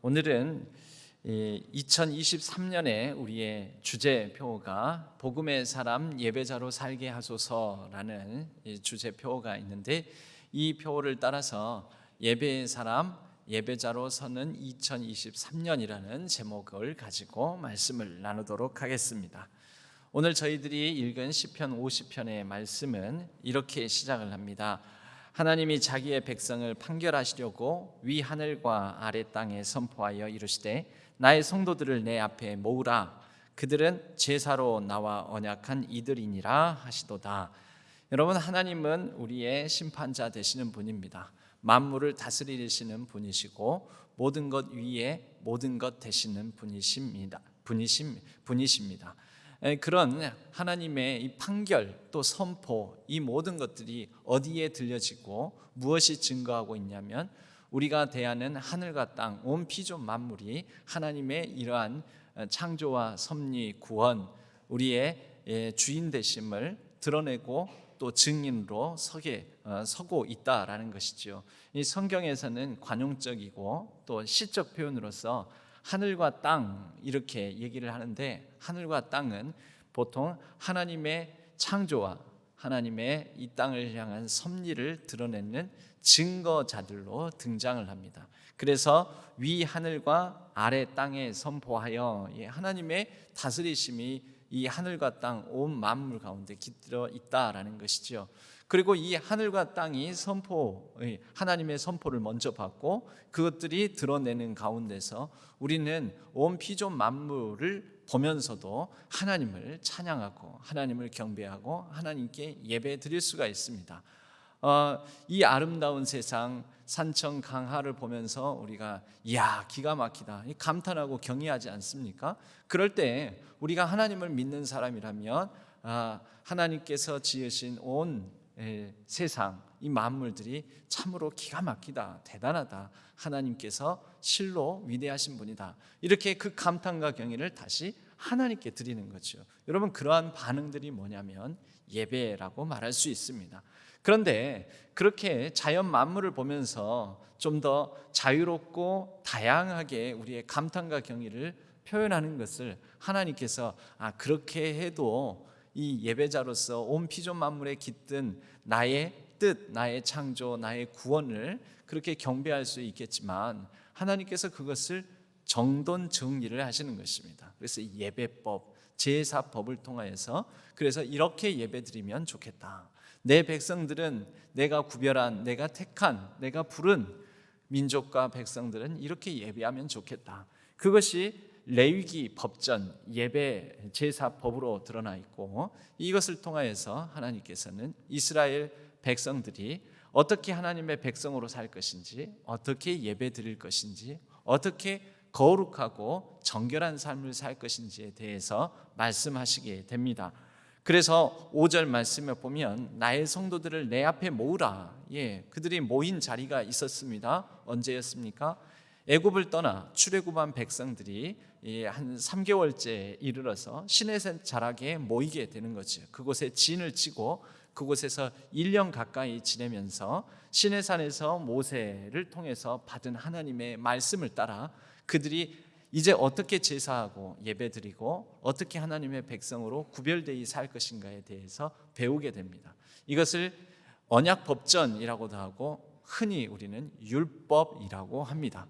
오늘은 2023년에 우리의 주제표가 복음의 사람 예배자로 살게 하소서라는 주제표가 있는데, 이 표를 따라서 예배의 사람 예배자로 서는 2023년이라는 제목을 가지고 말씀을 나누도록 하겠습니다. 오늘 저희들이 읽은 시편 50편의 말씀은 이렇게 시작을 합니다. 하나님이 자기의 백성을 판결하시려고 위 하늘과 아래 땅에 선포하여 이르시되 나의 성도들을 내 앞에 모으라. 그들은 제사로 나와 언약한 이들이니라 하시도다. 여러분, 하나님은 우리의 심판자 되시는 분입니다. 만물을 다스리시는 분이시고 모든 것 위에 모든 것 되시는 분이십니다. 그런 하나님의 이 판결 또 선포, 이 모든 것들이 어디에 들려지고 무엇이 증거하고 있냐면, 우리가 대하는 하늘과 땅 온 피조 만물이 하나님의 이러한 창조와 섭리, 구원, 우리의 주인 되심을 드러내고 또 증인으로 서고 있다라는 것이죠. 이 성경에서는 관용적이고 또 시적 표현으로서 하늘과 땅 이렇게 얘기를 하는데, 하늘과 땅은 보통 하나님의 창조와 하나님의 이 땅을 향한 섭리를 드러내는 증거자들로 등장을 합니다. 그래서 위 하늘과 아래 땅에 선포하여 하나님의 다스리심이 이 하늘과 땅 온 만물 가운데 깃들어 있다라는 것이죠. 그리고 이 하늘과 땅이 하나님의 선포를 먼저 받고 그것들이 드러내는 가운데서 우리는 온 피조 만물을 보면서도 하나님을 찬양하고 하나님을 경배하고 하나님께 예배 드릴 수가 있습니다. 이 아름다운 세상 산청 강하를 보면서 우리가 이야 기가 막히다 감탄하고 경외하지 않습니까? 그럴 때 우리가 하나님을 믿는 사람이라면 하나님께서 지으신 온 세상 이 만물들이 참으로 기가 막히다, 대단하다, 하나님께서 실로 위대하신 분이다, 이렇게 그 감탄과 경외를 다시 하나님께 드리는 거죠. 여러분, 그러한 반응들이 뭐냐면 예배라고 말할 수 있습니다. 그런데 그렇게 자연 만물을 보면서 좀 더 자유롭고 다양하게 우리의 감탄과 경외를 표현하는 것을 하나님께서 그렇게 해도 이 예배자로서 온 피조 만물에 깃든 나의 뜻, 나의 창조, 나의 구원을 그렇게 경배할 수 있겠지만, 하나님께서 그것을 정돈 정리를 하시는 것입니다. 그래서 예배법, 제사법을 통하여서 그래서 이렇게 예배드리면 좋겠다. 내 백성들은 내가 구별한, 내가 택한, 내가 부른 민족과 백성들은 이렇게 예배하면 좋겠다. 그것이 레위기 법전, 예배, 제사법으로 드러나 있고, 이것을 통하여서 하나님께서는 이스라엘 백성들이 어떻게 하나님의 백성으로 살 것인지, 어떻게 예배 드릴 것인지, 어떻게 거룩하고 정결한 삶을 살 것인지에 대해서 말씀하시게 됩니다. 그래서 5절 말씀에 보면 나의 성도들을 내 앞에 모으라. 그들이 모인 자리가 있었습니다. 언제였습니까? 애굽을 떠나 출애굽한 백성들이 한 3개월째 이르러서 시내산 자락에 모이게 되는 거죠. 그곳에 진을 치고 그곳에서 1년 가까이 지내면서 시내산에서 모세를 통해서 받은 하나님의 말씀을 따라 그들이 이제 어떻게 제사하고 예배드리고 어떻게 하나님의 백성으로 구별되어 살 것인가에 대해서 배우게 됩니다. 이것을 언약법전이라고도 하고 흔히 우리는 율법이라고 합니다.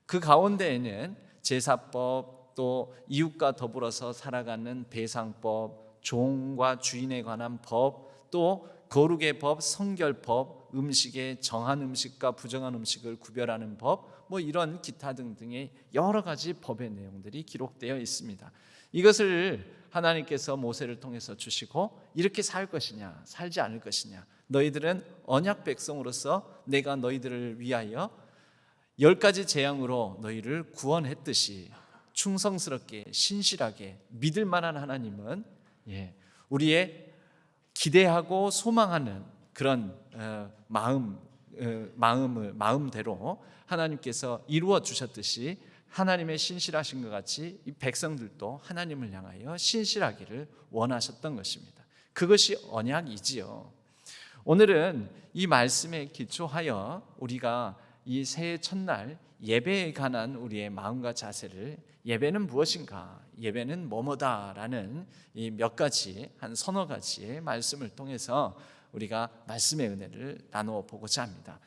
그 가운데에는 제사법, 또 이웃과 더불어서 살아가는 배상법, 종과 주인에 관한 법, 또 거룩의 법, 성결법, 음식의 정한 음식과 부정한 음식을 구별하는 법, 이런 기타 등등의 여러 가지 법의 내용들이 기록되어 있습니다. 이것을 하나님께서 모세를 통해서 주시고 이렇게 살 것이냐 살지 않을 것이냐, 너희들은 언약 백성으로서 내가 너희들을 위하여 10가지 재앙으로 너희를 구원했듯이 충성스럽게 신실하게 믿을 만한 하나님은 우리의 기대하고 소망하는 그런 마음대로 하나님께서 이루어 주셨듯이 하나님의 신실하신 것 같이 이 백성들도 하나님을 향하여 신실하기를 원하셨던 것입니다. 그것이 언약이지요. 오늘은 이 말씀에 기초하여 우리가 이 새해 첫날 예배에 관한 우리의 마음과 자세를, 예배는 무엇인가, 예배는 뭐뭐다라는 이 몇 가지, 한 서너 가지의 말씀을 통해서 우리가 말씀의 은혜를 나누어 보고자 합니다.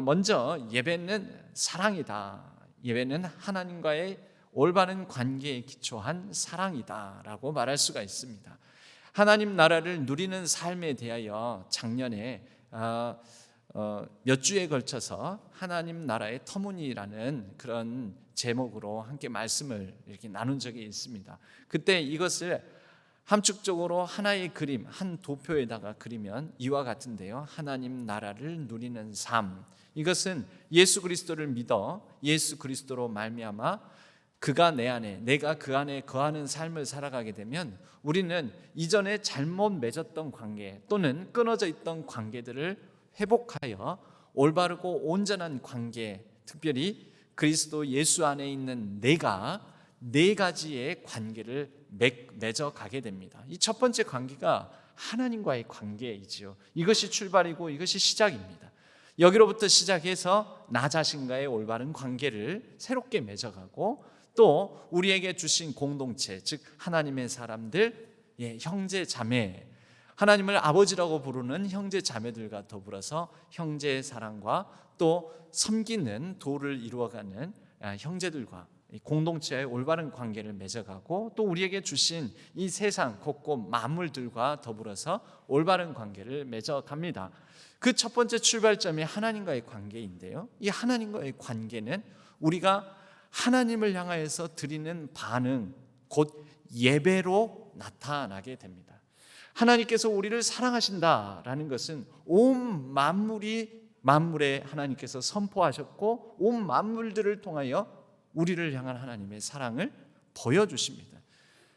먼저 예배는 사랑이다. 예배는 하나님과의 올바른 관계에 기초한 사랑이다라고 말할 수가 있습니다. 하나님 나라를 누리는 삶에 대하여 작년에 몇 주에 걸쳐서 하나님 나라의 터무니라는 그런 제목으로 함께 말씀을 이렇게 나눈 적이 있습니다. 그때 이것을 함축적으로 하나의 그림, 한 도표에다가 그리면 이와 같은데요. 하나님 나라를 누리는 삶. 이것은 예수 그리스도를 믿어 예수 그리스도로 말미암아 그가 내 안에, 내가 그 안에 거하는 삶을 살아가게 되면 우리는 이전에 잘못 맺었던 관계 또는 끊어져 있던 관계들을 회복하여 올바르고 온전한 관계, 특별히 그리스도 예수 안에 있는 내가 네 가지의 관계를 맺어가게 됩니다. 이 첫 번째 관계가 하나님과의 관계이지요. 이것이 출발이고 이것이 시작입니다. 여기로부터 시작해서 나 자신과의 올바른 관계를 새롭게 맺어가고 또 우리에게 주신 공동체, 즉 하나님의 사람들, 형제 자매, 하나님을 아버지라고 부르는 형제 자매들과 더불어서 형제의 사랑과 또 섬기는 도를 이루어가는 형제들과 공동체의 올바른 관계를 맺어가고 또 우리에게 주신 이 세상 곳곳 만물들과 더불어서 올바른 관계를 맺어갑니다. 그 첫 번째 출발점이 하나님과의 관계인데요. 이 하나님과의 관계는 우리가 하나님을 향하여서 드리는 반응, 곧 예배로 나타나게 됩니다. 하나님께서 우리를 사랑하신다라는 것은 온 만물에 하나님께서 선포하셨고 온 만물들을 통하여 우리를 향한 하나님의 사랑을 보여주십니다.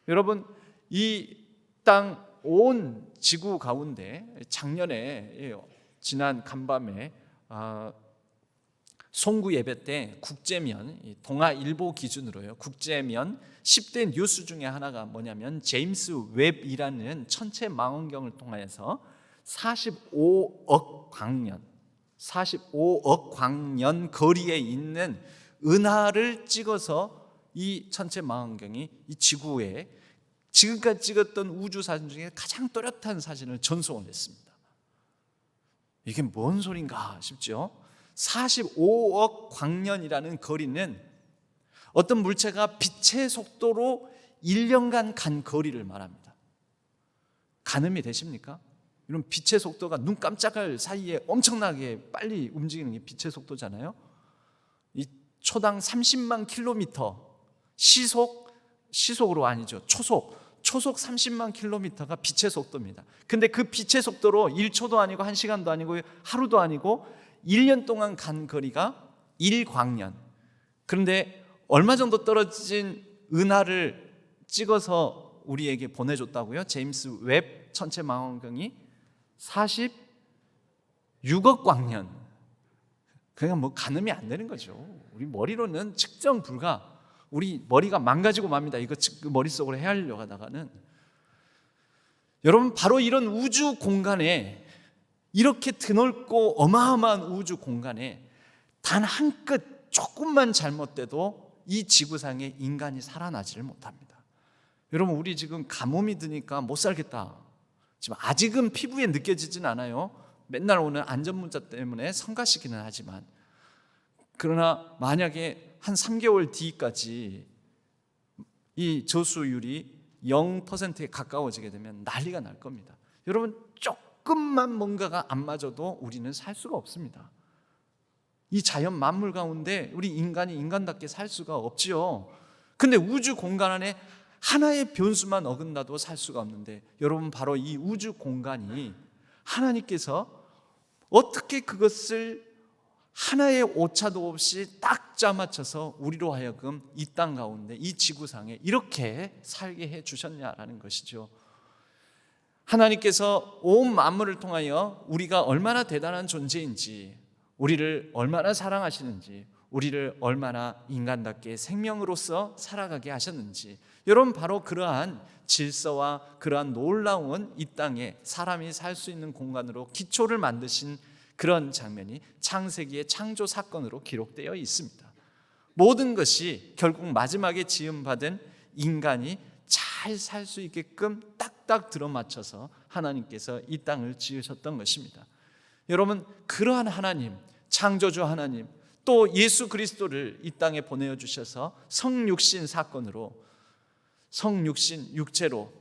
여러분, 이 땅 온 지구 가운데 작년에 지난 간밤에 송구 예배 때 국제면, 동아일보 기준으로요, 국제면 10대 뉴스 중에 하나가 뭐냐면 제임스 웹이라는 천체 망원경을 통해서 45억 광년 거리에 있는 은하를 찍어서 이 천체 망원경이 이 지구에 지금까지 찍었던 우주 사진 중에 가장 또렷한 사진을 전송을 했습니다. 이게 뭔 소린가 싶죠? 45억 광년이라는 거리는 어떤 물체가 빛의 속도로 1년간 간 거리를 말합니다. 가늠이 되십니까? 이런 빛의 속도가 눈 깜짝할 사이에 엄청나게 빨리 움직이는 게 빛의 속도잖아요. 이 초당 30만 킬로미터, 시속으로 아니죠, 초속 30만 킬로미터가 빛의 속도입니다. 근데 그 빛의 속도로 1초도 아니고 1시간도 아니고 하루도 아니고 1년 동안 간 거리가 1광년. 그런데 얼마 정도 떨어진 은하를 찍어서 우리에게 보내줬다고요? 제임스 웹 천체 망원경이 46억 광년. 그냥 뭐 가늠이 안 되는 거죠. 우리 머리로는 측정 불가. 우리 머리가 망가지고 맙니다. 이거 머릿속으로 헤아리려고 하다가는. 여러분, 바로 이런 우주 공간에, 이렇게 드넓고 어마어마한 우주 공간에 단 한 끗 조금만 잘못돼도 이 지구상에 인간이 살아나지를 못합니다. 여러분, 우리 지금 가뭄이 드니까 못 살겠다. 지금 아직은 피부에 느껴지진 않아요. 맨날 오는 안전문자 때문에 성가시기는 하지만, 그러나 만약에 한 3개월 뒤까지 이 저수율이 0%에 가까워지게 되면 난리가 날 겁니다. 여러분, 조금만 뭔가가 안 맞아도 우리는 살 수가 없습니다. 이 자연 만물 가운데 우리 인간이 인간답게 살 수가 없지요. 근데 우주 공간 안에 하나의 변수만 어긋나도 살 수가 없는데, 여러분, 바로 이 우주 공간이 하나님께서 어떻게 그것을 하나의 오차도 없이 딱 짜맞춰서 우리로 하여금 이 땅 가운데, 이 지구상에 이렇게 살게 해주셨냐라는 것이죠. 하나님께서 온 만물을 통하여 우리가 얼마나 대단한 존재인지, 우리를 얼마나 사랑하시는지, 우리를 얼마나 인간답게 생명으로서 살아가게 하셨는지, 여러분, 바로 그러한 질서와 그러한 놀라운 이 땅에 사람이 살 수 있는 공간으로 기초를 만드신 그런 장면이 창세기의 창조 사건으로 기록되어 있습니다. 모든 것이 결국 마지막에 지음받은 인간이 잘 살 수 있게끔 딱딱 들어맞춰서 하나님께서 이 땅을 지으셨던 것입니다. 여러분, 그러한 하나님, 창조주 하나님, 또 예수 그리스도를 이 땅에 보내주셔서 성육신 사건으로, 성육신 육체로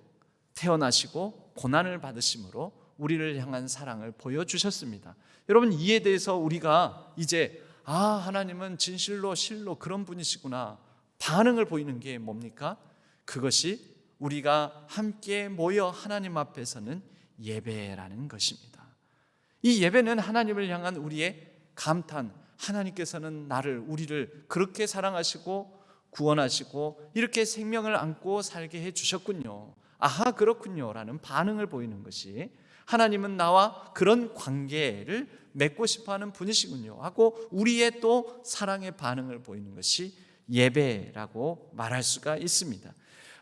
태어나시고 고난을 받으심으로 우리를 향한 사랑을 보여주셨습니다. 여러분, 이에 대해서 우리가 이제 하나님은 진실로 실로 그런 분이시구나 반응을 보이는 게 뭡니까? 그것이 우리가 함께 모여 하나님 앞에서는 예배라는 것입니다. 이 예배는 하나님을 향한 우리의 감탄, 하나님께서는 우리를 그렇게 사랑하시고 구원하시고 이렇게 생명을 안고 살게 해주셨군요, 아하 그렇군요 라는 반응을 보이는 것이, 하나님은 나와 그런 관계를 맺고 싶어하는 분이시군요 하고 우리의 또 사랑의 반응을 보이는 것이 예배라고 말할 수가 있습니다.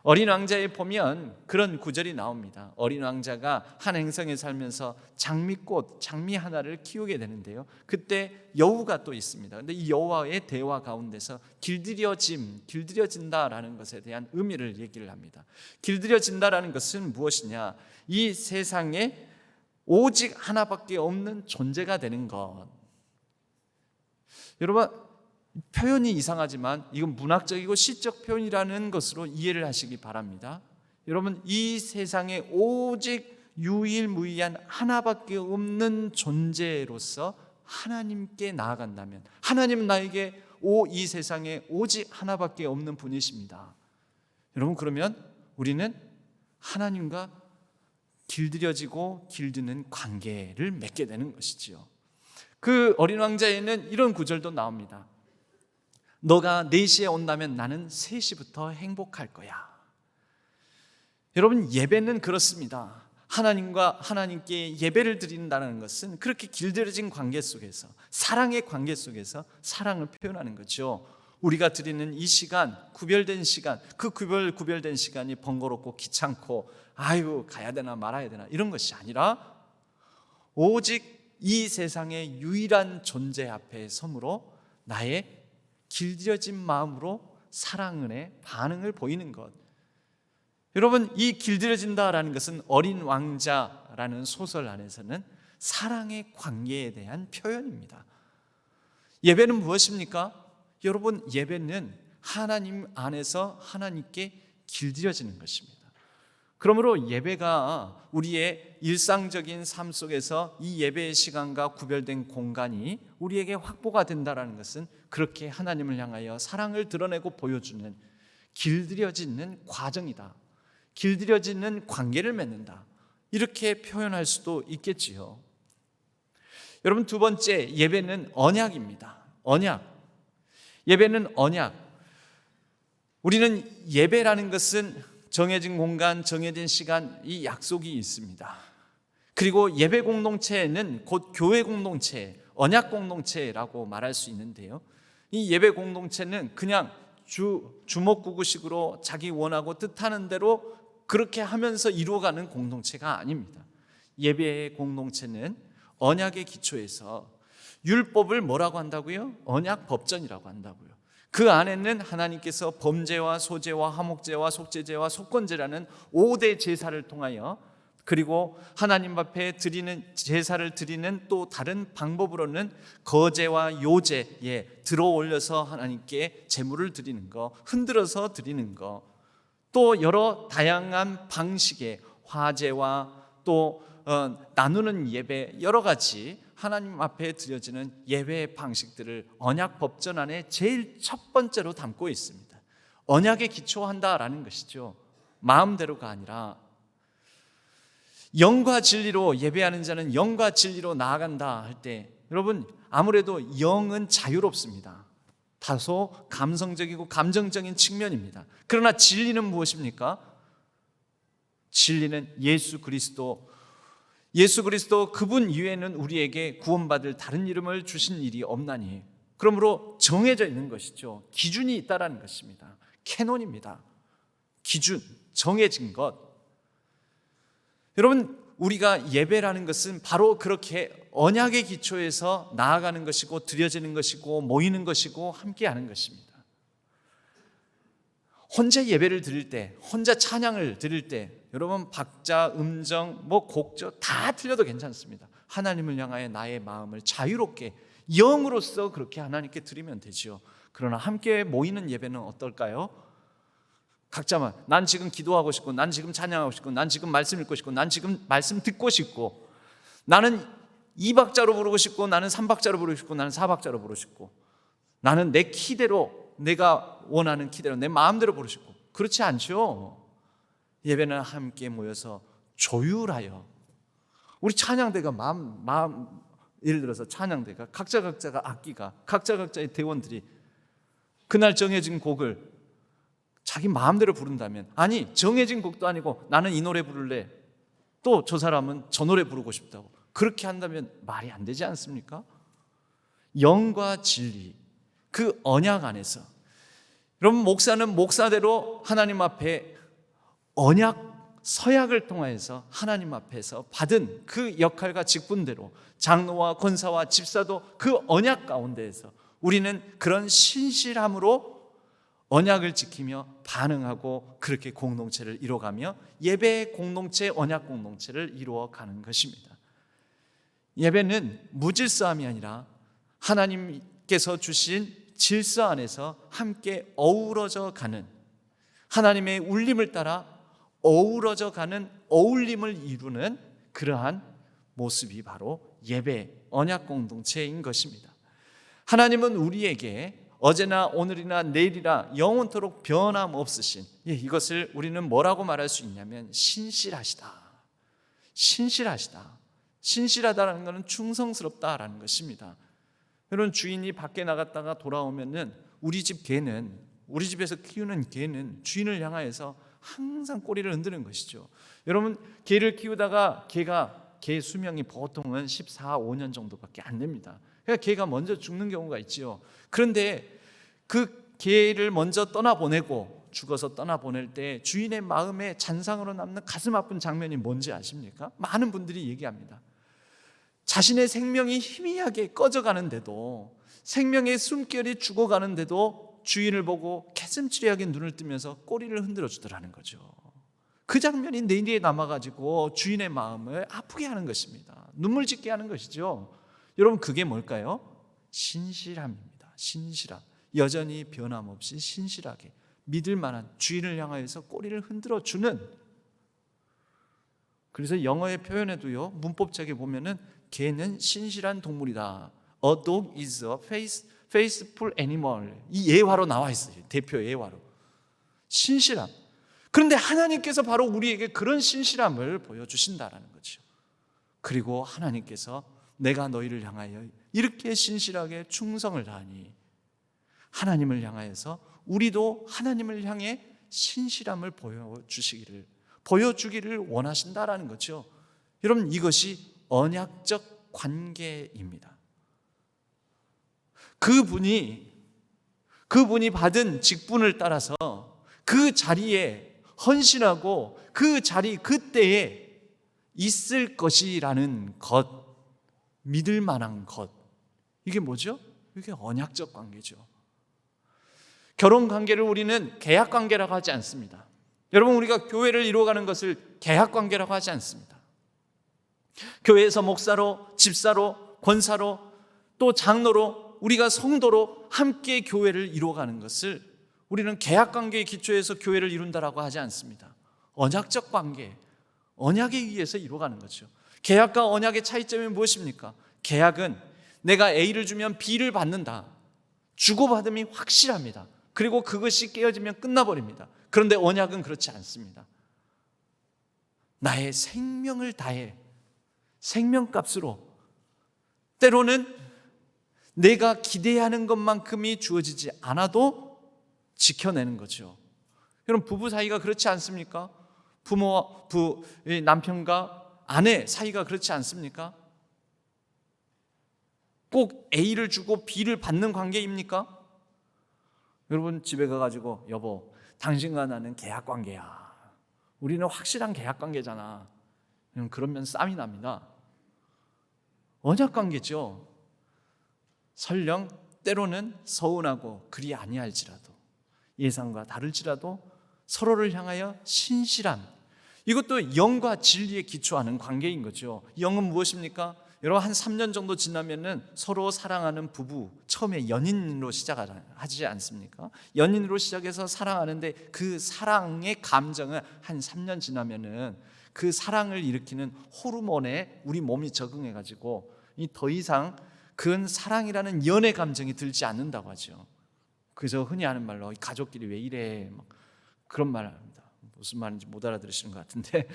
어린 왕자에 보면 그런 구절이 나옵니다. 어린 왕자가 한 행성에 살면서 장미꽃, 장미 하나를 키우게 되는데요, 그때 여우가 또 있습니다. 그런데 이 여우와의 대화 가운데서 길들여진다라는 것에 대한 의미를 얘기를 합니다. 길들여진다라는 것은 무엇이냐? 이 세상에 오직 하나밖에 없는 존재가 되는 것. 여러분, 표현이 이상하지만 이건 문학적이고 시적 표현이라는 것으로 이해를 하시기 바랍니다. 여러분, 이 세상에 오직 유일무이한 하나밖에 없는 존재로서 하나님께 나아간다면, 하나님은 나에게 이 세상에 오직 하나밖에 없는 분이십니다. 여러분, 그러면 우리는 하나님과 길들여지고 길드는 관계를 맺게 되는 것이지요. 그 어린 왕자에는 이런 구절도 나옵니다. 너가 4시에 온다면 나는 3시부터 행복할 거야. 여러분, 예배는 그렇습니다. 하나님께 예배를 드린다는 것은 그렇게 길들여진 관계 속에서, 사랑의 관계 속에서 사랑을 표현하는 거죠. 우리가 드리는 이 시간, 구별된 시간, 그 구별된 시간이 번거롭고 귀찮고 가야 되나 말아야 되나 이런 것이 아니라 오직 이 세상의 유일한 존재 앞에 섬으로 나의 길들여진 마음으로 사랑의 반응을 보이는 것. 여러분, 이 길들여진다라는 것은 어린 왕자라는 소설 안에서는 사랑의 관계에 대한 표현입니다. 예배는 무엇입니까? 여러분, 예배는 하나님 안에서 하나님께 길들여지는 것입니다. 그러므로 예배가 우리의 일상적인 삶 속에서 이 예배의 시간과 구별된 공간이 우리에게 확보가 된다는 것은 그렇게 하나님을 향하여 사랑을 드러내고 보여주는 길들여지는 과정이다, 길들여지는 관계를 맺는다, 이렇게 표현할 수도 있겠지요. 여러분, 두 번째, 예배는 언약입니다. 언약. 예배는 언약. 우리는 예배라는 것은 정해진 공간, 정해진 시간, 이 약속이 있습니다. 그리고 예배 공동체는 곧 교회 공동체, 언약 공동체라고 말할 수 있는데요, 이 예배 공동체는 그냥 주먹구구식으로 자기 원하고 뜻하는 대로 그렇게 하면서 이루어가는 공동체가 아닙니다. 예배의 공동체는 언약의 기초에서 율법을 뭐라고 한다고요? 언약 법전이라고 한다고요. 그 안에는 하나님께서 범죄와 소제와 화목제와 속죄제와 속건제라는 5대 제사를 통하여, 그리고 하나님 앞에 드리는 제사를 드리는 또 다른 방법으로는 거제와 요제에 들어 올려서 하나님께 제물을 드리는 거, 흔들어서 드리는 거, 또 여러 다양한 방식의 화제와 또 나누는 예배, 여러 가지 하나님 앞에 드려지는 예배의 방식들을 언약 법전 안에 제일 첫 번째로 담고 있습니다. 언약에 기초한다라는 것이죠. 마음대로가 아니라 영과 진리로, 예배하는 자는 영과 진리로 나아간다 할 때, 여러분, 아무래도 영은 자유롭습니다. 다소 감성적이고 감정적인 측면입니다. 그러나 진리는 무엇입니까? 진리는 예수 그리스도 그분 이외에는 우리에게 구원받을 다른 이름을 주신 일이 없나니, 그러므로 정해져 있는 것이죠. 기준이 있다라는 것입니다. 캐논입니다. 기준, 정해진 것. 여러분, 우리가 예배라는 것은 바로 그렇게 언약의 기초에서 나아가는 것이고 드려지는 것이고 모이는 것이고 함께하는 것입니다. 혼자 예배를 드릴 때, 혼자 찬양을 드릴 때 여러분 박자, 음정, 곡조 다 틀려도 괜찮습니다. 하나님을 향하여 나의 마음을 자유롭게 영으로서 그렇게 하나님께 드리면 되죠. 그러나 함께 모이는 예배는 어떨까요? 각자만 난 지금 기도하고 싶고, 난 지금 찬양하고 싶고, 난 지금 말씀 읽고 싶고, 난 지금 말씀 듣고 싶고, 나는 2박자로 부르고 싶고, 나는 3박자로 부르고 싶고, 나는 4박자로 부르고 싶고, 나는 내 키대로, 내가 원하는 키대로 내 마음대로 부르고 싶고. 그렇지 않죠. 예배는 함께 모여서 조율하여, 우리 찬양대가 예를 들어서 찬양대가 각자가 악기가 각자의 대원들이 그날 정해진 곡을 자기 마음대로 부른다면, 아니 정해진 곡도 아니고 나는 이 노래 부를래, 또 저 사람은 저 노래 부르고 싶다고 그렇게 한다면 말이 안 되지 않습니까? 영과 진리, 그 언약 안에서 여러분, 목사는 목사대로 하나님 앞에 언약 서약을 통하여서 하나님 앞에서 받은 그 역할과 직분대로, 장로와 권사와 집사도 그 언약 가운데에서 우리는 그런 신실함으로 언약을 지키며 반응하고 그렇게 공동체를 이루어가며 예배의 공동체, 언약 공동체를 이루어가는 것입니다. 예배는 무질서함이 아니라 하나님께서 주신 질서 안에서 함께 어우러져 가는, 하나님의 울림을 따라 어우러져 가는, 어울림을 이루는 그러한 모습이 바로 예배, 언약 공동체인 것입니다. 하나님은 우리에게 어제나 오늘이나 내일이나 영원토록 변함없으신, 이것을 우리는 뭐라고 말할 수 있냐면 신실하시다. 신실하다는 것은 충성스럽다라는 것입니다. 여러분, 주인이 밖에 나갔다가 돌아오면은 우리 집에서 키우는 개는 주인을 향하여서 항상 꼬리를 흔드는 것이죠. 여러분, 개를 키우다가 개 수명이 보통은 14, 5년 정도밖에 안 됩니다. 그러니까 개가 먼저 죽는 경우가 있지요. 그런데 그 개를 먼저 떠나보내고 죽어서 떠나보낼 때 주인의 마음에 잔상으로 남는 가슴 아픈 장면이 뭔지 아십니까? 많은 분들이 얘기합니다. 자신의 생명이 희미하게 꺼져가는데도, 생명의 숨결이 죽어가는데도 주인을 보고 개슴츠레하게 눈을 뜨면서 꼬리를 흔들어 주더라는 거죠. 그 장면이 내리에 남아가지고 주인의 마음을 아프게 하는 것입니다. 눈물 짓게 하는 것이죠. 여러분, 그게 뭘까요? 신실함입니다. 신실함. 여전히 변함없이 신실하게 믿을 만한 주인을 향하여서 꼬리를 흔들어 주는. 그래서 영어의 표현에도요, 문법책에 보면은 개는 신실한 동물이다. A dog is a faithful animal. 이 예화로 나와 있어요. 대표 예화로. 신실함. 그런데 하나님께서 바로 우리에게 그런 신실함을 보여주신다라는 거죠. 그리고 하나님께서 내가 너희를 향하여 이렇게 신실하게 충성을 다하니, 하나님을 향하여서 우리도 하나님을 향해 신실함을 보여주기를 원하신다라는 거죠. 여러분, 이것이 언약적 관계입니다. 그분이 받은 직분을 따라서 그 자리에 헌신하고 그 자리 그때에 있을 것이라는 것, 믿을 만한 것, 이게 뭐죠? 이게 언약적 관계죠. 결혼 관계를 우리는 계약 관계라고 하지 않습니다. 여러분, 우리가 교회를 이루어가는 것을 계약 관계라고 하지 않습니다. 교회에서 목사로, 집사로, 권사로, 또 장로로, 우리가 성도로 함께 교회를 이루어가는 것을 우리는 계약 관계의 기초에서 교회를 이룬다라고 하지 않습니다. 언약적 관계, 언약에 의해서 이루어가는 거죠. 계약과 언약의 차이점이 무엇입니까? 계약은 내가 A를 주면 B를 받는다. 주고받음이 확실합니다. 그리고 그것이 깨어지면 끝나버립니다. 그런데 언약은 그렇지 않습니다. 나의 생명을 다해, 생명값으로, 때로는 내가 기대하는 것만큼이 주어지지 않아도 지켜내는 거죠. 여러분, 부부 사이가 그렇지 않습니까? 남편과 아내 사이가 그렇지 않습니까? 꼭 A를 주고 B를 받는 관계입니까? 여러분, 집에 가가지고 여보, 당신과 나는 계약관계야. 우리는 확실한 계약관계잖아. 그러면 싸움이 납니다. 언약관계죠. 설령 때로는 서운하고 그리 아니할지라도, 예상과 다를지라도 서로를 향하여 신실한, 이것도 영과 진리에 기초하는 관계인 거죠. 영은 무엇입니까? 여러분, 한 3년 정도 지나면은 서로 사랑하는 부부, 처음에 연인으로 시작하지 않습니까? 연인으로 시작해서 사랑하는데 그 사랑의 감정은 한 3년 지나면은 그 사랑을 일으키는 호르몬에 우리 몸이 적응해가지고 더 이상 그건 사랑이라는 연애 감정이 들지 않는다고 하죠. 그래서 흔히 하는 말로 가족끼리 왜 이래, 막 그런 말 합니다. 무슨 말인지 못 알아들으시는 것 같은데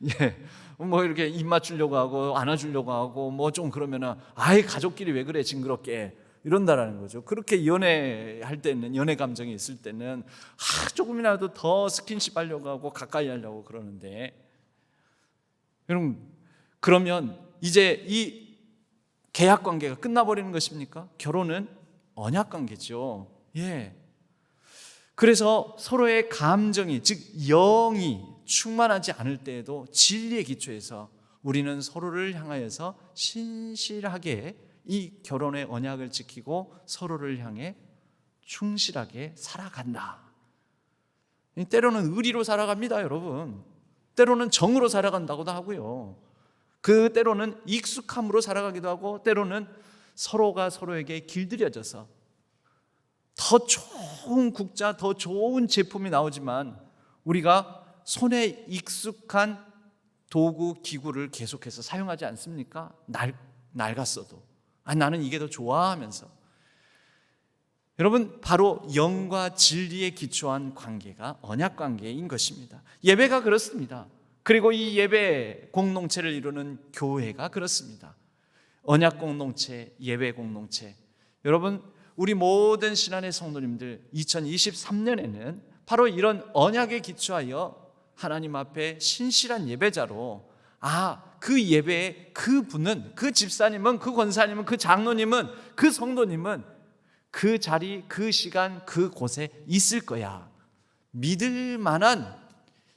예, 뭐 이렇게 입 맞추려고 하고 안아주려고 하고 뭐 좀 그러면은 아이 가족끼리 왜 그래 징그럽게 이런다라는 거죠. 그렇게 연애할 때는, 연애 감정이 있을 때는 조금이라도 더 스킨십 하려고 하고 가까이 하려고 그러는데, 여러분, 그러면 이제 이 계약 관계가 끝나버리는 것입니까? 결혼은 언약 관계죠. 예. 그래서 서로의 감정이, 즉 영이 충만하지 않을 때에도 진리의 기초에서 우리는 서로를 향하여서 신실하게 이 결혼의 언약을 지키고 서로를 향해 충실하게 살아간다. 때로는 의리로 살아갑니다, 여러분. 때로는 정으로 살아간다고도 하고요. 그 때로는 익숙함으로 살아가기도 하고, 때로는 서로가 서로에게 길들여져서 더 좋은 국자, 더 좋은 제품이 나오지만 우리가 손에 익숙한 도구, 기구를 계속해서 사용하지 않습니까? 낡았어도 나는 이게 더 좋아 하면서. 여러분, 바로 영과 진리에 기초한 관계가 언약 관계인 것입니다. 예배가 그렇습니다. 그리고 이 예배 공동체를 이루는 교회가 그렇습니다. 언약 공동체, 예배 공동체. 여러분, 우리 모든 신안의 성도님들 2023년에는 바로 이런 언약에 기초하여 하나님 앞에 신실한 예배자로, 그 예배에 그 분은, 그 집사님은, 그 권사님은, 그 장로님은, 그 성도님은 그 자리, 그 시간, 그 곳에 있을 거야, 믿을 만한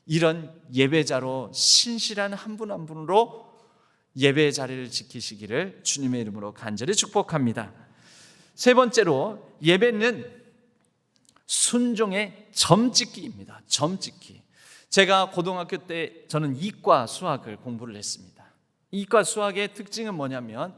이런 예배자로, 신실한 한 분 한 분으로 예배 자리를 지키시기를 주님의 이름으로 간절히 축복합니다. 세 번째로, 예배는 순종의 점찍기입니다. 점찍기. 제가 고등학교 때 저는 이과 수학을 공부를 했습니다. 이과 수학의 특징은 뭐냐면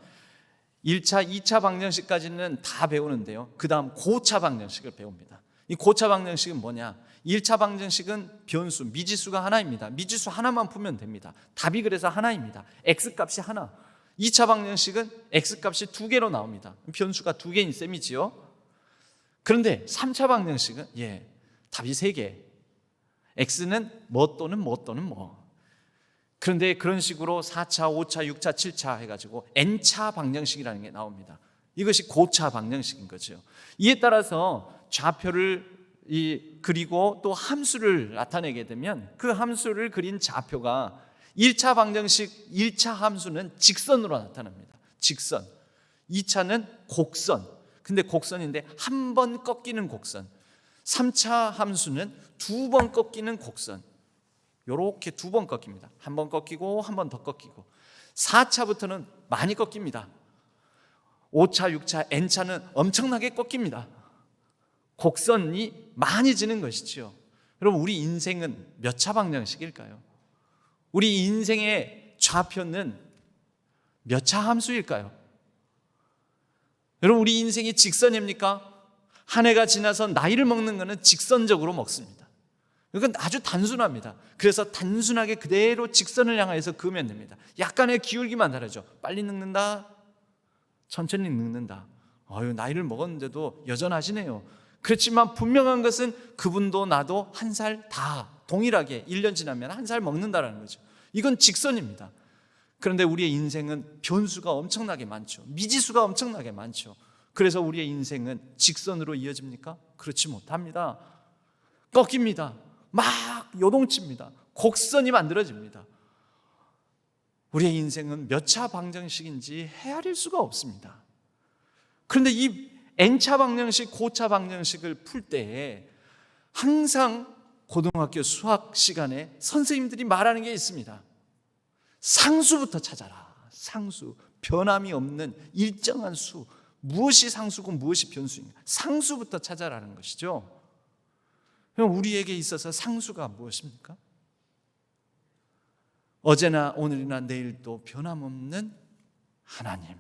1차, 2차 방정식까지는 다 배우는데요, 그 다음 고차 방정식을 배웁니다. 이 고차 방정식은 뭐냐? 1차 방정식은 변수, 미지수가 하나입니다. 미지수 하나만 풀면 됩니다. 답이 그래서 하나입니다. X값이 하나. 2차 방정식은 X값이 두 개로 나옵니다. 변수가 두 개인 셈이지요. 그런데 3차 방정식은 답이 세 개. X는 뭐 또는 뭐 또는 뭐. 그런데 그런 식으로 4차, 5차, 6차, 7차 해가지고 N차 방정식이라는 게 나옵니다. 이것이 고차 방정식인 거죠. 이에 따라서 좌표를 그리고 또 함수를 나타내게 되면 그 함수를 그린 좌표가 1차 방정식 1차 함수는 직선으로 나타납니다. 직선. 2차는 곡선. 근데 곡선인데 한 번 꺾이는 곡선. 3차 함수는 두 번 꺾이는 곡선. 요렇게 두 번 꺾입니다. 한 번 꺾이고 한 번 더 꺾이고. 4차부터는 많이 꺾입니다. 5차, 6차, N차는 엄청나게 꺾입니다. 곡선이 많이 지는 것이지요. 여러분, 우리 인생은 몇 차 방정식일까요? 우리 인생의 좌표는 몇 차 함수일까요? 여러분, 우리 인생이 직선입니까? 한 해가 지나서 나이를 먹는 것은 직선적으로 먹습니다. 이건 아주 단순합니다. 그래서 단순하게 그대로 직선을 향해서 그으면 됩니다. 약간의 기울기만 다르죠. 빨리 늙는다, 천천히 늙는다. 나이를 먹었는데도 여전하시네요. 그렇지만 분명한 것은 그분도 나도 한 살 다 동일하게 1년 지나면 한 살 먹는다라는 거죠. 이건 직선입니다. 그런데 우리의 인생은 변수가 엄청나게 많죠. 미지수가 엄청나게 많죠. 그래서 우리의 인생은 직선으로 이어집니까? 그렇지 못합니다. 꺾입니다. 막 요동칩니다. 곡선이 만들어집니다. 우리의 인생은 몇 차 방정식인지 헤아릴 수가 없습니다. 그런데 이 N차 방정식, 고차 방정식을 풀 때에 항상 고등학교 수학 시간에 선생님들이 말하는 게 있습니다. 상수부터 찾아라. 상수, 변함이 없는 일정한 수, 무엇이 상수고 무엇이 변수인가, 상수부터 찾아라는 것이죠. 그럼 우리에게 있어서 상수가 무엇입니까? 어제나 오늘이나 내일도 변함없는 하나님,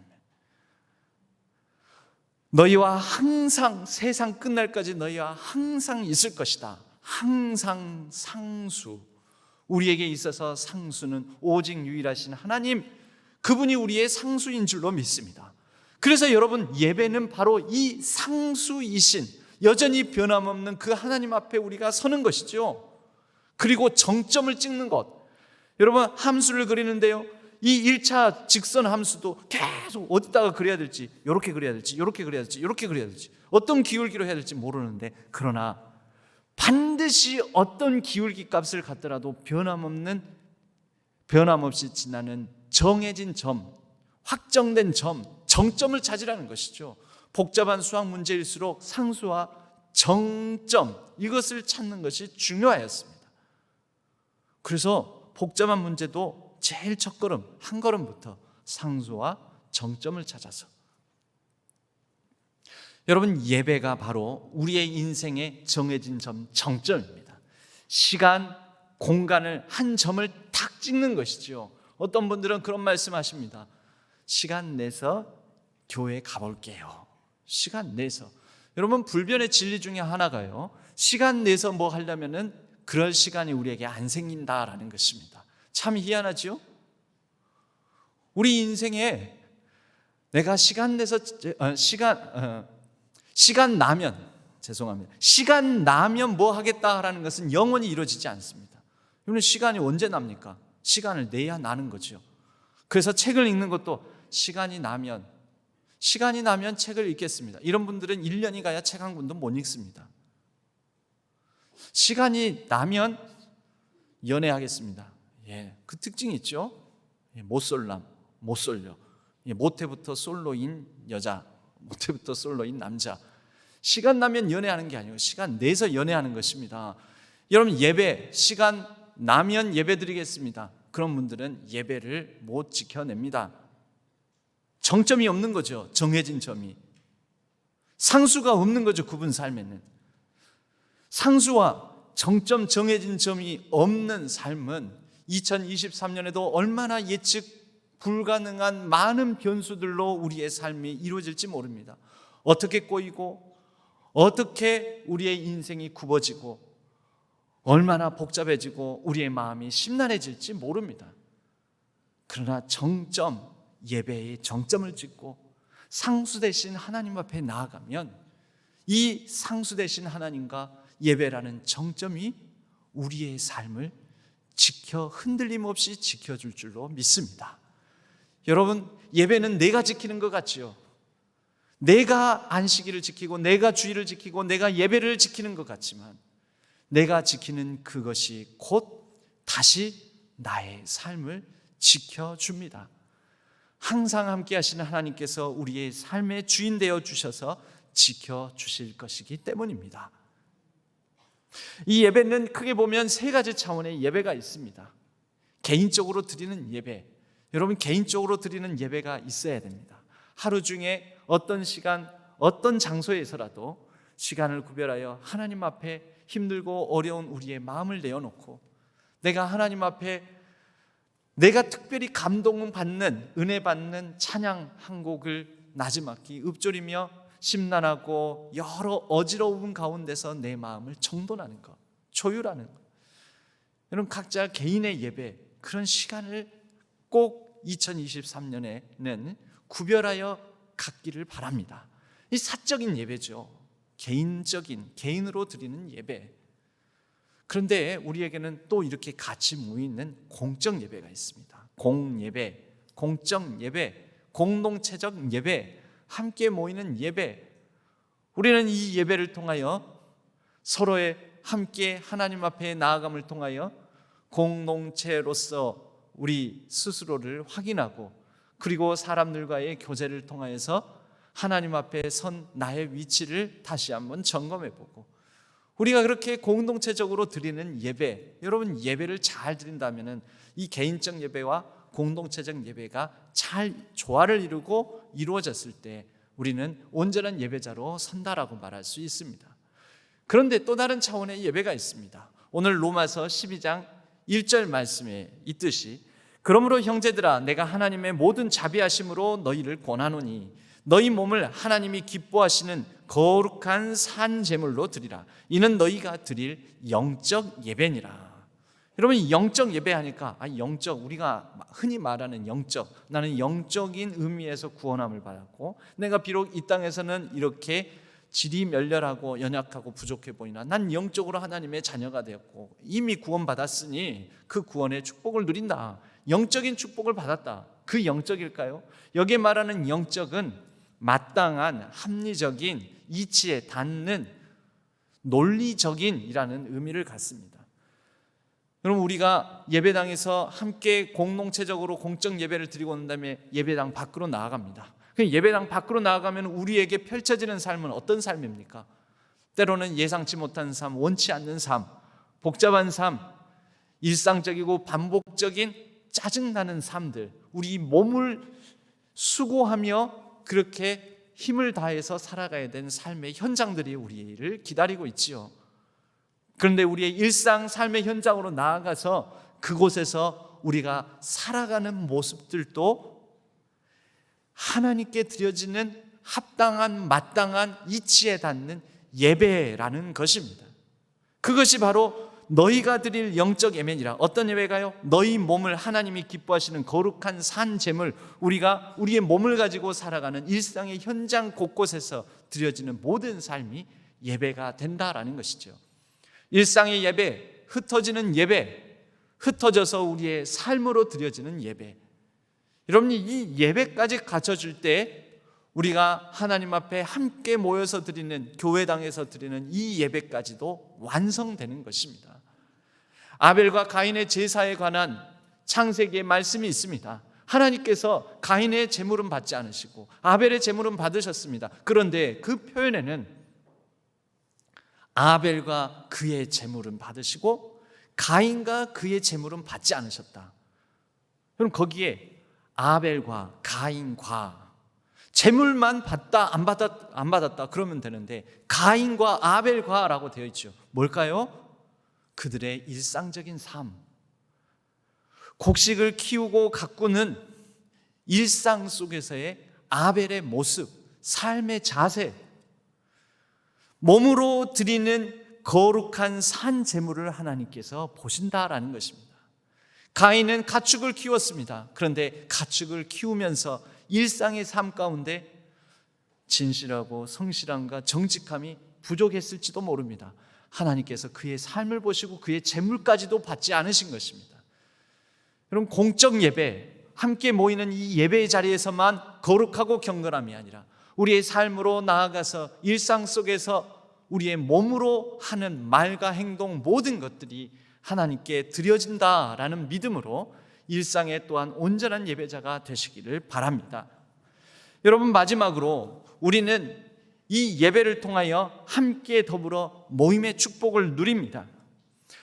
너희와 항상, 세상 끝날까지 너희와 항상 있을 것이다. 항상 상수, 우리에게 있어서 상수는 오직 유일하신 하나님, 그분이 우리의 상수인 줄로 믿습니다. 그래서 여러분, 예배는 바로 이 상수이신, 여전히 변함없는 그 하나님 앞에 우리가 서는 것이죠. 그리고 정점을 찍는 것. 여러분, 함수를 그리는데요, 이 1차 직선 함수도 계속 어디다가 그려야 될지, 이렇게 그려야 될지, 이렇게 그려야 될지, 이렇게 그려야 될지, 어떤 기울기로 해야 될지 모르는데, 그러나 반드시 어떤 기울기 값을 갖더라도 변함없이 지나는 정해진 점, 확정된 점, 정점을 찾으라는 것이죠. 복잡한 수학 문제일수록 상수와 정점, 이것을 찾는 것이 중요하였습니다. 그래서 복잡한 문제도 제일 첫 걸음, 한 걸음부터 상수와 정점을 찾아서, 여러분, 예배가 바로 우리의 인생의 정해진 점, 정점입니다. 시간, 공간을 한 점을 탁 찍는 것이죠. 어떤 분들은 그런 말씀하십니다. 시간 내서 교회 가볼게요. 시간 내서. 여러분, 불변의 진리 중에 하나가요, 시간 내서 뭐 하려면은 그럴 시간이 우리에게 안 생긴다라는 것입니다. 참 희한하죠? 우리 인생에 내가 시간 내서 시간 나면 뭐 하겠다라는 것은 영원히 이루어지지 않습니다. 여러분, 시간이 언제 납니까? 시간을 내야 나는 거죠. 그래서 책을 읽는 것도 시간이 나면 책을 읽겠습니다. 이런 분들은 1년이 가야 책 한 권도 못 읽습니다. 시간이 나면 연애하겠습니다. 그 특징이 있죠. 못쏠남, 못 쏠려. 모태부터 솔로인 여자, 모태부터 솔로인 남자. 시간 나면 연애하는 게 아니고 시간 내서 연애하는 것입니다. 여러분, 예배, 시간 나면 예배 드리겠습니다. 그런 분들은 예배를 못 지켜냅니다. 정점이 없는 거죠. 정해진 점이. 상수가 없는 거죠. 그분 삶에는. 상수와 정점, 정해진 점이 없는 삶은 2023년에도 얼마나 예측 불가능한 많은 변수들로 우리의 삶이 이루어질지 모릅니다. 어떻게 꼬이고, 어떻게 우리의 인생이 굽어지고, 얼마나 복잡해지고 우리의 마음이 심란해질지 모릅니다. 그러나 정점, 예배의 정점을 찍고 상수 되신 하나님 앞에 나아가면 이 상수 되신 하나님과 예배라는 정점이 우리의 삶을 지켜 흔들림 없이 지켜줄 줄로 믿습니다. 여러분, 예배는 내가 지키는 것 같지요. 내가 안식일을 지키고 내가 주일을 지키고 내가 예배를 지키는 것 같지만, 내가 지키는 그것이 곧 다시 나의 삶을 지켜줍니다. 항상 함께 하시는 하나님께서 우리의 삶의 주인 되어 주셔서 지켜주실 것이기 때문입니다. 이 예배는 크게 보면 세 가지 차원의 예배가 있습니다. 개인적으로 드리는 예배, 여러분, 개인적으로 드리는 예배가 있어야 됩니다. 하루 중에 어떤 시간, 어떤 장소에서라도 시간을 구별하여 하나님 앞에 힘들고 어려운 우리의 마음을 내어놓고, 내가 하나님 앞에 내가 특별히 감동받는, 은혜 받는 찬양 한 곡을 나지막히 읊조리며 심란하고 여러 어지러움 가운데서 내 마음을 정돈하는 것, 조율하는 것. 여러분, 각자 개인의 예배, 그런 시간을 꼭 2023년에는 구별하여 갖기를 바랍니다. 이 사적인 예배죠. 개인으로 드리는 예배. 그런데 우리에게는 또 이렇게 같이 모이는 공적 예배가 있습니다. 공예배, 공적 예배, 공동체적 예배, 함께 모이는 예배. 우리는 이 예배를 통하여 서로의 함께 하나님 앞에 나아감을 통하여 공동체로서 우리 스스로를 확인하고, 그리고 사람들과의 교제를 통하여서 하나님 앞에 선 나의 위치를 다시 한번 점검해보고, 우리가 그렇게 공동체적으로 드리는 예배, 여러분 예배를 잘 드린다면 이 개인적 예배와 공동체적 예배가 잘 조화를 이루고 이루어졌을 때 우리는 온전한 예배자로 선다라고 말할 수 있습니다. 그런데 또 다른 차원의 예배가 있습니다. 오늘 로마서 12장 1절 말씀에 있듯이 그러므로 형제들아 내가 하나님의 모든 자비하심으로 너희를 권하노니 너희 몸을 하나님이 기뻐하시는 거룩한 산 제물로 드리라. 이는 너희가 드릴 영적 예배니라. 여러분 영적 예배하니까 영적, 우리가 흔히 말하는 영적, 나는 영적인 의미에서 구원함을 받았고 내가 비록 이 땅에서는 이렇게 질이 멸렬하고 연약하고 부족해 보이나 난 영적으로 하나님의 자녀가 되었고 이미 구원받았으니 그 구원의 축복을 누린다. 영적인 축복을 받았다. 그 영적일까요? 여기에 말하는 영적은 마땅한 합리적인 이치에 닿는 논리적인이라는 의미를 갖습니다. 여러분 우리가 예배당에서 함께 공동체적으로 공적 예배를 드리고 온 다음에 예배당 밖으로 나아갑니다. 예배당 밖으로 나아가면 우리에게 펼쳐지는 삶은 어떤 삶입니까? 때로는 예상치 못한 삶, 원치 않는 삶, 복잡한 삶, 일상적이고 반복적인 짜증나는 삶들, 우리 몸을 수고하며 그렇게 힘을 다해서 살아가야 되는 삶의 현장들이 우리를 기다리고 있지요. 그런데 우리의 일상 삶의 현장으로 나아가서 그곳에서 우리가 살아가는 모습들도 하나님께 드려지는 합당한 마땅한 이치에 닿는 예배라는 것입니다. 그것이 바로 너희가 드릴 영적 예배니라. 어떤 예배가요? 너희 몸을 하나님이 기뻐하시는 거룩한 산 제물, 우리가 우리의 몸을 가지고 살아가는 일상의 현장 곳곳에서 드려지는 모든 삶이 예배가 된다라는 것이죠. 일상의 예배, 흩어지는 예배, 흩어져서 우리의 삶으로 드려지는 예배. 여러분이 이 예배까지 갖춰줄 때 우리가 하나님 앞에 함께 모여서 드리는, 교회당에서 드리는 이 예배까지도 완성되는 것입니다. 아벨과 가인의 제사에 관한 창세기의 말씀이 있습니다. 하나님께서 가인의 제물은 받지 않으시고 아벨의 제물은 받으셨습니다. 그런데 그 표현에는 아벨과 그의 제물은 받으시고 가인과 그의 제물은 받지 않으셨다. 그럼 거기에 아벨과 가인과 제물만 받다 안 받았다 그러면 되는데 가인과 아벨과라고 되어 있죠. 뭘까요? 그들의 일상적인 삶, 곡식을 키우고 가꾸는 일상 속에서의 아벨의 모습, 삶의 자세, 몸으로 드리는 거룩한 산 제물을 하나님께서 보신다라는 것입니다. 가인은 가축을 키웠습니다. 그런데 가축을 키우면서 일상의 삶 가운데 진실하고 성실함과 정직함이 부족했을지도 모릅니다. 하나님께서 그의 삶을 보시고 그의 재물까지도 받지 않으신 것입니다. 여러분 공적 예배, 함께 모이는 이 예배의 자리에서만 거룩하고 경건함이 아니라 우리의 삶으로 나아가서 일상 속에서 우리의 몸으로 하는 말과 행동 모든 것들이 하나님께 드려진다라는 믿음으로 일상에 또한 온전한 예배자가 되시기를 바랍니다. 여러분 마지막으로 우리는 이 예배를 통하여 함께 더불어 모임의 축복을 누립니다.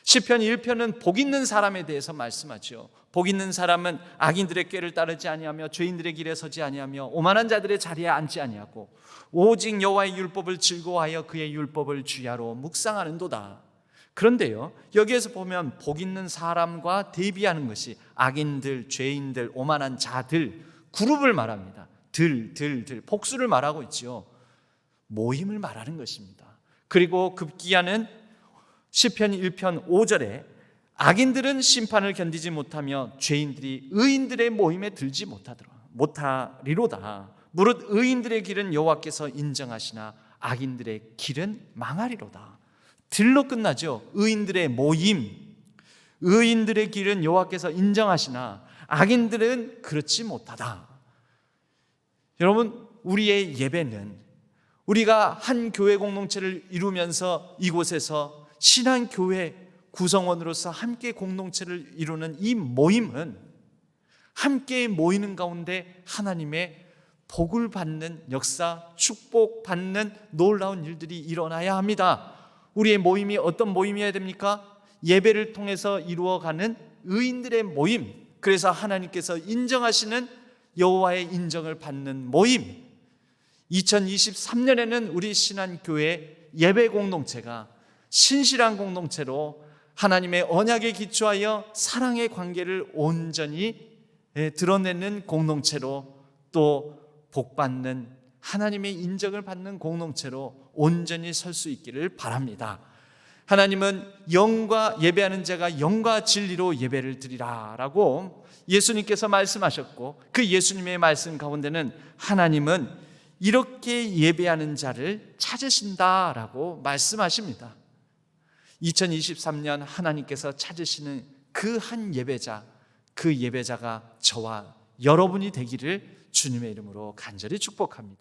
시편 1편은 복 있는 사람에 대해서 말씀하죠. 복 있는 사람은 악인들의 꾀를 따르지 아니하며 죄인들의 길에 서지 아니하며 오만한 자들의 자리에 앉지 아니하고 오직 여호와의 율법을 즐거워하여 그의 율법을 주야로 묵상하는도다. 그런데요, 여기에서 보면 복 있는 사람과 대비하는 것이 악인들, 죄인들, 오만한 자들 그룹을 말합니다. 복수를 말하고 있지요. 모임을 말하는 것입니다. 그리고 급기야는 시편 1편 5절에 악인들은 심판을 견디지 못하며 죄인들이 의인들의 모임에 들지 못하리로다. 무릇 의인들의 길은 여호와께서 인정하시나 악인들의 길은 망하리로다. 들로 끝나죠. 의인들의 모임, 의인들의 길은 여호와께서 인정하시나 악인들은 그렇지 못하다. 여러분 우리의 예배는 우리가 한 교회 공동체를 이루면서 이곳에서 신앙교회 구성원으로서 함께 공동체를 이루는 이 모임은 함께 모이는 가운데 하나님의 복을 받는 역사, 축복받는 놀라운 일들이 일어나야 합니다. 우리의 모임이 어떤 모임이어야 됩니까? 예배를 통해서 이루어가는 의인들의 모임. 그래서 하나님께서 인정하시는 여호와의 인정을 받는 모임. 2023년에는 우리 신한교회 예배 공동체가 신실한 공동체로 하나님의 언약에 기초하여 사랑의 관계를 온전히 드러내는 공동체로, 또 복받는 하나님의 인정을 받는 공동체로 온전히 설 수 있기를 바랍니다. 하나님은 영과 예배하는 자가 영과 진리로 예배를 드리라 라고 예수님께서 말씀하셨고, 그 예수님의 말씀 가운데는 하나님은 이렇게 예배하는 자를 찾으신다라고 말씀하십니다. 2023년 하나님께서 찾으시는 그 한 예배자, 그 예배자가 저와 여러분이 되기를 주님의 이름으로 간절히 축복합니다.